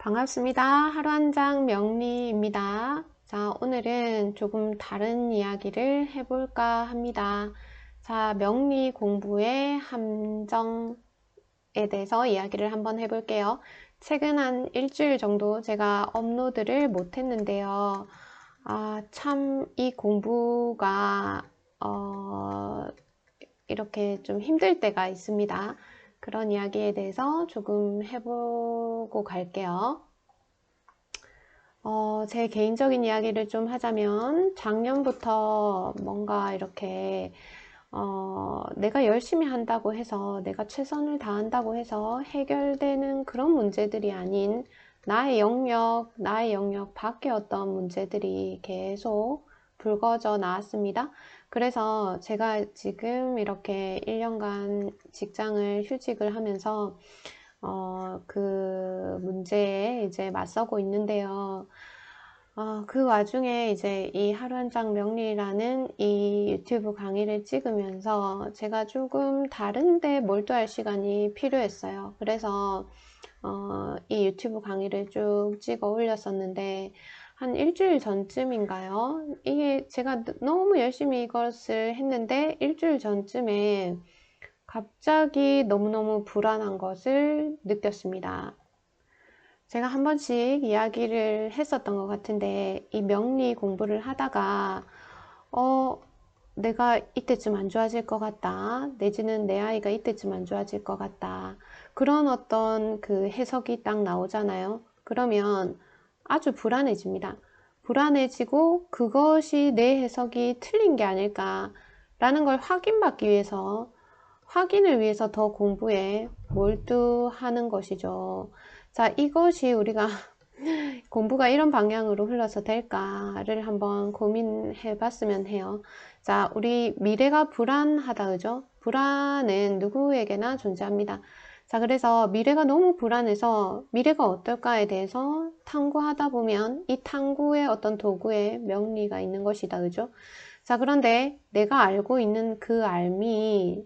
반갑습니다. 하루한장 명리입니다. 자, 오늘은 조금 다른 이야기를 해볼까 합니다. 자, 명리 공부의 함정에 대해서 이야기를 한번 해볼게요. 최근 한 일주일 정도 제가 업로드를 못했는데요. 참 이 공부가 이렇게 좀 힘들 때가 있습니다. 그런 이야기에 대해서 조금 해보고 갈게요. 제 개인적인 이야기를 좀 하자면 작년부터 뭔가 이렇게 내가 열심히 한다고 해서 내가 최선을 다한다고 해서 해결되는 그런 문제들이 아닌 나의 영역 밖의 어떤 문제들이 계속 불거져 나왔습니다. 그래서 제가 지금 이렇게 1년간 직장을 휴직을 하면서 그 문제에 이제 맞서고 있는데요. 그 와중에 이제 이 하루한장 명리라는 이 유튜브 강의를 찍으면서 제가 조금 다른데 몰두할 시간이 필요했어요. 그래서 이 유튜브 강의를 쭉 찍어 올렸었는데 한 일주일 전쯤인가요? 이게 제가 너무 열심히 이것을 했는데 일주일 전쯤에 갑자기 너무너무 불안한 것을 느꼈습니다. 제가 한 번씩 이야기를 했었던 것 같은데 이 명리 공부를 하다가 내가 이때쯤 안 좋아질 것 같다, 내지는 내 아이가 이때쯤 안 좋아질 것 같다, 그런 어떤 그 해석이 딱 나오잖아요. 그러면 아주 불안해집니다. 불안해지고 그것이 내 해석이 틀린 게 아닐까라는 걸 확인을 위해서 더 공부에 몰두하는 것이죠. 자, 이것이 우리가 공부가 이런 방향으로 흘러서 될까를 한번 고민해 봤으면 해요. 자, 우리 미래가 불안하다, 그죠? 불안은 누구에게나 존재합니다. 자, 그래서 미래가 너무 불안해서 미래가 어떨까에 대해서 탐구하다 보면 이 탐구의 어떤 도구에 명리가 있는 것이다, 그죠? 자, 그런데 내가 알고 있는 그 알미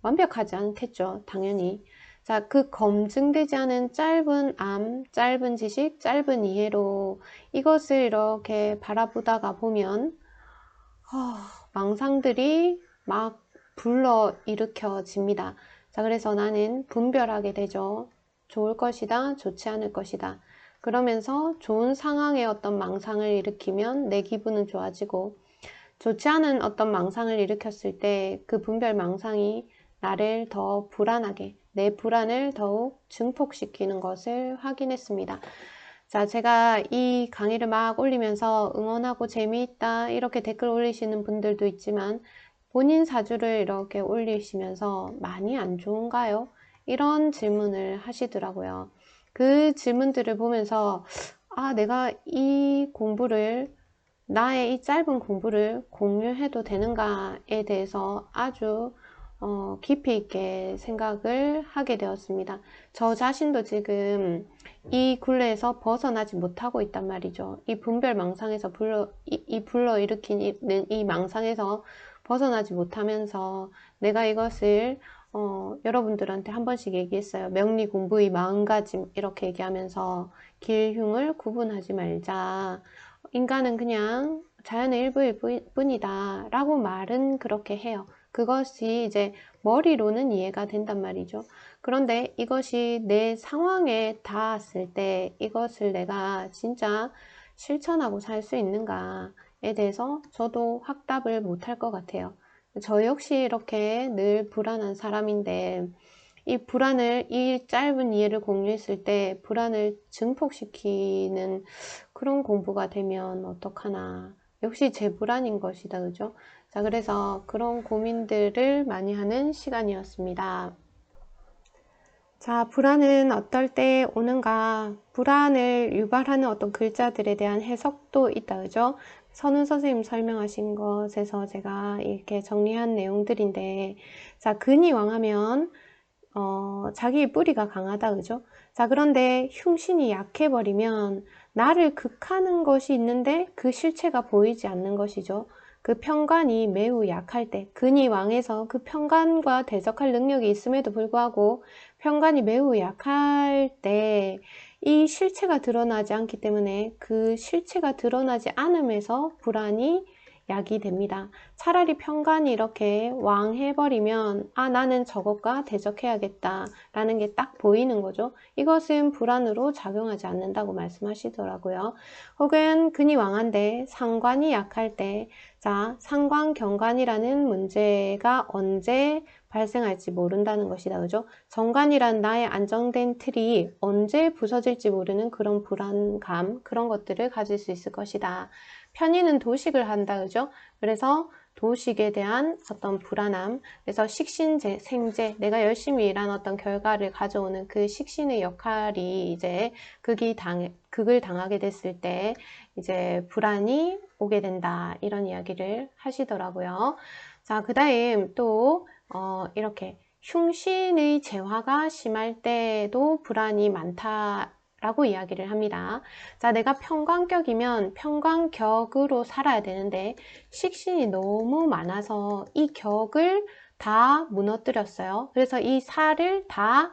완벽하지 않겠죠, 당연히. 자, 그 검증되지 않은 짧은 지식, 짧은 이해로 이것을 이렇게 바라보다가 보면 망상들이 막 불러일으켜집니다. 자, 그래서 나는 분별하게 되죠. 좋을 것이다, 좋지 않을 것이다. 그러면서 좋은 상황에 어떤 망상을 일으키면 내 기분은 좋아지고, 좋지 않은 어떤 망상을 일으켰을 때 그 분별 망상이 나를 더 불안하게, 내 불안을 더욱 증폭시키는 것을 확인했습니다. 자, 제가 이 강의를 막 올리면서 응원하고 재미있다 이렇게 댓글 올리시는 분들도 있지만 본인 사주를 이렇게 올리시면서 많이 안 좋은가요? 이런 질문을 하시더라고요. 그 질문들을 보면서 내가 이 공부를, 나의 이 짧은 공부를 공유해도 되는가에 대해서 아주 깊이 있게 생각을 하게 되었습니다. 저 자신도 지금 이 굴레에서 벗어나지 못하고 있단 말이죠. 이 분별 망상에서 불러일으킨 이 망상에서 벗어나지 못하면서 내가 이것을 여러분들한테 한 번씩 얘기했어요. 명리 공부의 마음가짐 이렇게 얘기하면서 길흉을 구분하지 말자. 인간은 그냥 자연의 일부일 뿐이다 라고 말은 그렇게 해요. 그것이 이제 머리로는 이해가 된단 말이죠. 그런데 이것이 내 상황에 닿았을 때 이것을 내가 진짜 실천하고 살 수 있는가에 대해서 저도 확답을 못할 것 같아요. 저 역시 이렇게 늘 불안한 사람인데 이 짧은 이해를 공유했을 때 불안을 증폭시키는 그런 공부가 되면 어떡하나. 역시 제 불안인 것이다, 그죠? 자, 그래서 그런 고민들을 많이 하는 시간이었습니다. 자, 불안은 어떨 때 오는가? 불안을 유발하는 어떤 글자들에 대한 해석도 있다, 그죠? 선우 선생님 설명하신 것에서 제가 이렇게 정리한 내용들인데, 자, 근이 왕하면 자기의 뿌리가 강하다, 그죠? 자, 그런데 흉신이 약해버리면 나를 극하는 것이 있는데 그 실체가 보이지 않는 것이죠. 그 편관이 매우 약할 때, 근이 왕해서 그 편관과 대적할 능력이 있음에도 불구하고 편관이 매우 약할 때 이 실체가 드러나지 않기 때문에 그 실체가 드러나지 않음에서 불안이 야기됩니다. 차라리 편관이 이렇게 왕해버리면 나는 저것과 대적해야겠다 라는 게 딱 보이는 거죠. 이것은 불안으로 작용하지 않는다고 말씀하시더라고요. 혹은 근이 왕한데 상관이 약할 때, 자, 상관경관이라는 문제가 언제 발생할지 모른다는 것이다. 그죠? 정관이란 나의 안정된 틀이 언제 부서질지 모르는 그런 불안감, 그런 것들을 가질 수 있을 것이다. 편인은 도식을 한다. 그죠? 그래서 도식에 대한 어떤 불안함, 그래서 식신제, 생제, 내가 열심히 일한 어떤 결과를 가져오는 그 식신의 역할이 이제 극을 당하게 됐을 때 이제 불안이 오게 된다. 이런 이야기를 하시더라고요. 자, 그 다음 또 이렇게 흉신의 재화가 심할 때도 불안이 많다라고 이야기를 합니다. 자, 내가 평관격이면 평관격으로 살아야 되는데 식신이 너무 많아서 이 격을 다 무너뜨렸어요. 그래서 이 살을 다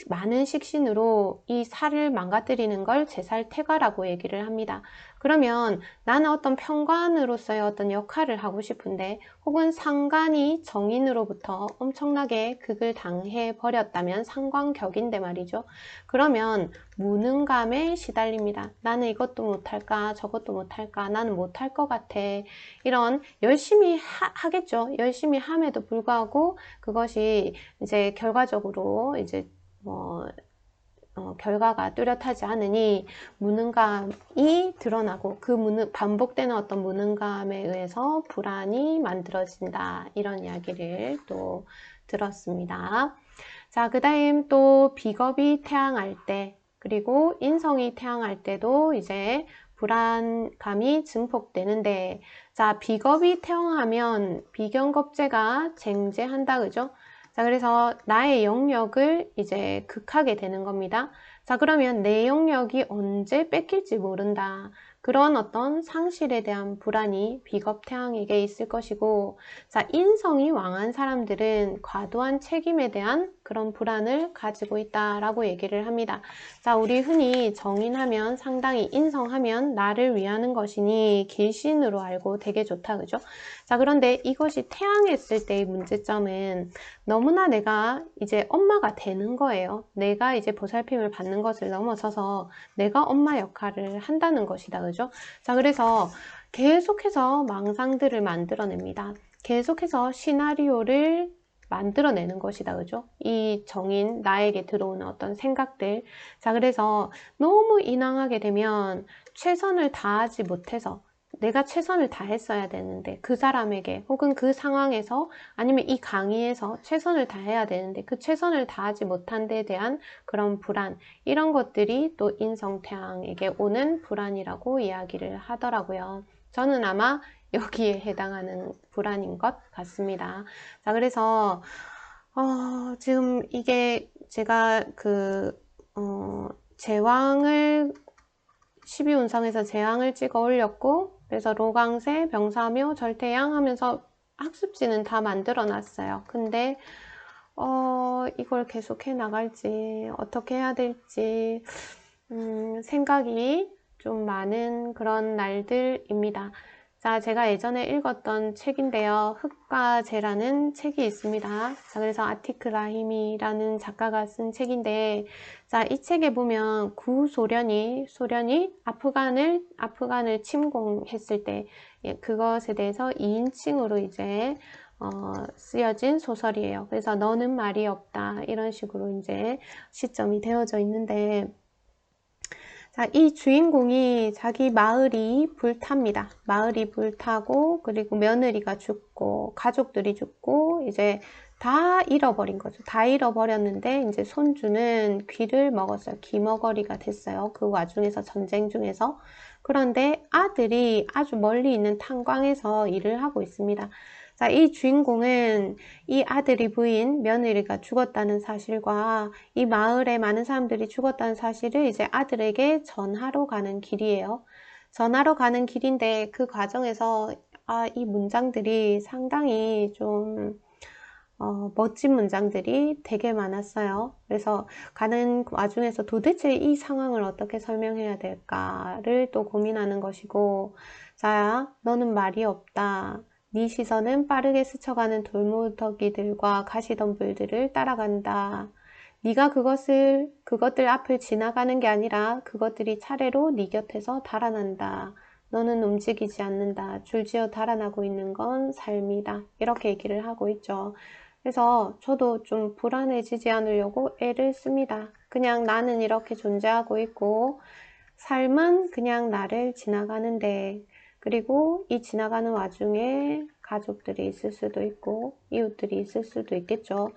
많은 식신으로 이 살을 망가뜨리는 걸 제살태가라고 얘기를 합니다. 그러면 나는 어떤 평관으로서의 어떤 역할을 하고 싶은데 혹은 상관이 정인으로부터 엄청나게 극을 당해 버렸다면 상관격인데 말이죠. 그러면 무능감에 시달립니다. 나는 이것도 못할까 저것도 못할까 나는 못할 것 같아. 이런 열심히 하겠죠. 열심히 함에도 불구하고 그것이 이제 결과적으로 이제 결과가 뚜렷하지 않으니 무능감이 드러나고 그 반복되는 어떤 무능감에 의해서 불안이 만들어진다. 이런 이야기를 또 들었습니다. 자, 그 다음 또 비겁이 태양할 때 그리고 인성이 태양할 때도 이제 불안감이 증폭되는데 자, 비겁이 태양하면 비견겁제가 쟁제한다. 그죠? 자, 그래서 나의 영역을 이제 극하게 되는 겁니다. 자, 그러면 내 영역이 언제 뺏길지 모른다. 그런 어떤 상실에 대한 불안이 비겁태양에게 있을 것이고, 자, 인성이 왕한 사람들은 과도한 책임에 대한 그런 불안을 가지고 있다라고 얘기를 합니다. 자, 우리 흔히 정인하면 상당히 인성하면 나를 위하는 것이니 길신으로 알고 되게 좋다. 그죠? 자, 그런데 이것이 태양했을 때의 문제점은 너무나 내가 이제 엄마가 되는 거예요. 내가 이제 보살핌을 받는 것을 넘어서서 내가 엄마 역할을 한다는 것이다. 그죠? 자, 그래서 계속해서 망상들을 만들어냅니다. 계속해서 시나리오를 만들어내는 것이다. 그죠? 이 정인, 나에게 들어오는 어떤 생각들. 자, 그래서 너무 인왕하게 되면 최선을 다하지 못해서 내가 최선을 다했어야 되는데 그 사람에게 혹은 그 상황에서 아니면 이 강의에서 최선을 다해야 되는데 그 최선을 다하지 못한 데에 대한 그런 불안 이런 것들이 또 인성태양에게 오는 불안이라고 이야기를 하더라고요. 저는 아마 여기에 해당하는 불안인 것 같습니다. 자, 그래서 지금 이게 제가 제왕을 12운상에서 제왕을 찍어 올렸고 그래서 로강세, 병사묘, 절태양 하면서 학습지는 다 만들어 놨어요. 근데 이걸 계속 해 나갈지 어떻게 해야 될지 생각이 좀 많은 그런 날들입니다. 자, 제가 예전에 읽었던 책인데요. 흙과 재라는 책이 있습니다. 자, 그래서 아티크 라힘이라는 작가가 쓴 책인데, 자, 이 책에 보면 구소련이 아프간을 침공했을 때, 그것에 대해서 2인칭으로 이제, 쓰여진 소설이에요. 그래서 너는 말이 없다. 이런 식으로 이제 시점이 되어져 있는데, 자, 이 주인공이 자기 마을이 불탑니다. 마을이 불타고 그리고 며느리가 죽고 가족들이 죽고 이제 다 잃어버린 거죠. 다 잃어버렸는데 이제 손주는 귀를 먹었어요. 귀머거리가 됐어요. 그 와중에서 전쟁 중에서. 그런데 아들이 아주 멀리 있는 탄광에서 일을 하고 있습니다. 자, 이 주인공은 이 아들이 부인 며느리가 죽었다는 사실과 이 마을에 많은 사람들이 죽었다는 사실을 이제 아들에게 전하러 가는 길이에요. 전하러 가는 길인데 그 과정에서 이 문장들이 상당히 좀 멋진 문장들이 되게 많았어요. 그래서 가는 와중에서 도대체 이 상황을 어떻게 설명해야 될까를 또 고민하는 것이고, 자, 너는 말이 없다. 네 시선은 빠르게 스쳐가는 돌무더기들과 가시덤불들을 따라간다. 네가 그것들 앞을 지나가는 게 아니라 그것들이 차례로 네 곁에서 달아난다. 너는 움직이지 않는다. 줄지어 달아나고 있는 건 삶이다. 이렇게 얘기를 하고 있죠. 그래서 저도 좀 불안해지지 않으려고 애를 씁니다. 그냥 나는 이렇게 존재하고 있고 삶은 그냥 나를 지나가는데, 그리고 이 지나가는 와중에 가족들이 있을 수도 있고 이웃들이 있을 수도 있겠죠.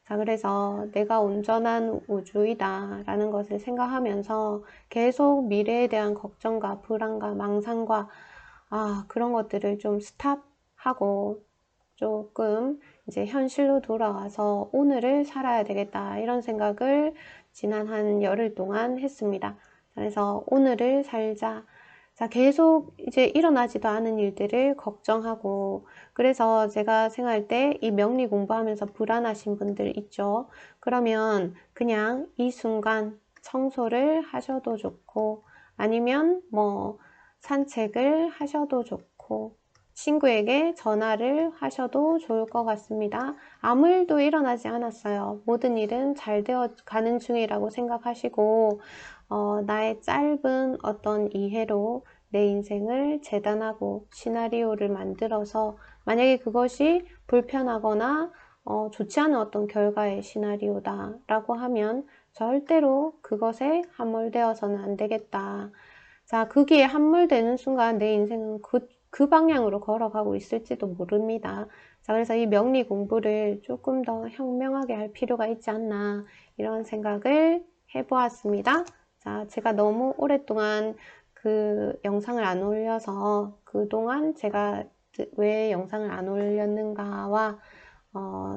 자, 그래서 내가 온전한 우주이다 라는 것을 생각하면서 계속 미래에 대한 걱정과 불안과 망상과 그런 것들을 좀 스탑하고 조금 이제 현실로 돌아와서 오늘을 살아야 되겠다 이런 생각을 지난 한 열흘 동안 했습니다. 그래서 오늘을 살자. 자, 계속 이제 일어나지도 않은 일들을 걱정하고, 그래서 제가 생각할 때 이 명리 공부하면서 불안하신 분들 있죠. 그러면 그냥 이 순간 청소를 하셔도 좋고, 아니면 뭐 산책을 하셔도 좋고, 친구에게 전화를 하셔도 좋을 것 같습니다. 아무 일도 일어나지 않았어요. 모든 일은 잘 되어 가는 중이라고 생각하시고, 나의 짧은 어떤 이해로 내 인생을 재단하고 시나리오를 만들어서, 만약에 그것이 불편하거나 좋지 않은 어떤 결과의 시나리오다 라고 하면 절대로 그것에 함몰되어서는 안 되겠다. 자, 거기에 함몰되는 순간 내 인생은 그 방향으로 걸어가고 있을지도 모릅니다. 자, 그래서 이 명리 공부를 조금 더 현명하게 할 필요가 있지 않나 이런 생각을 해보았습니다. 자, 제가 너무 오랫동안 그 영상을 안 올려서 그동안 제가 왜 영상을 안 올렸는가와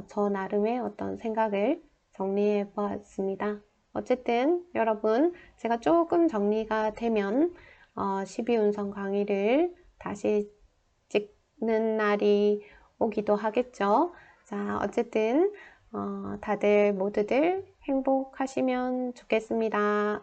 저 나름의 어떤 생각을 정리해 보았습니다. 어쨌든 여러분, 제가 조금 정리가 되면 12운성 강의를 다시 찍는 날이 오기도 하겠죠. 자, 어쨌든 다들 모두들 행복하시면 좋겠습니다.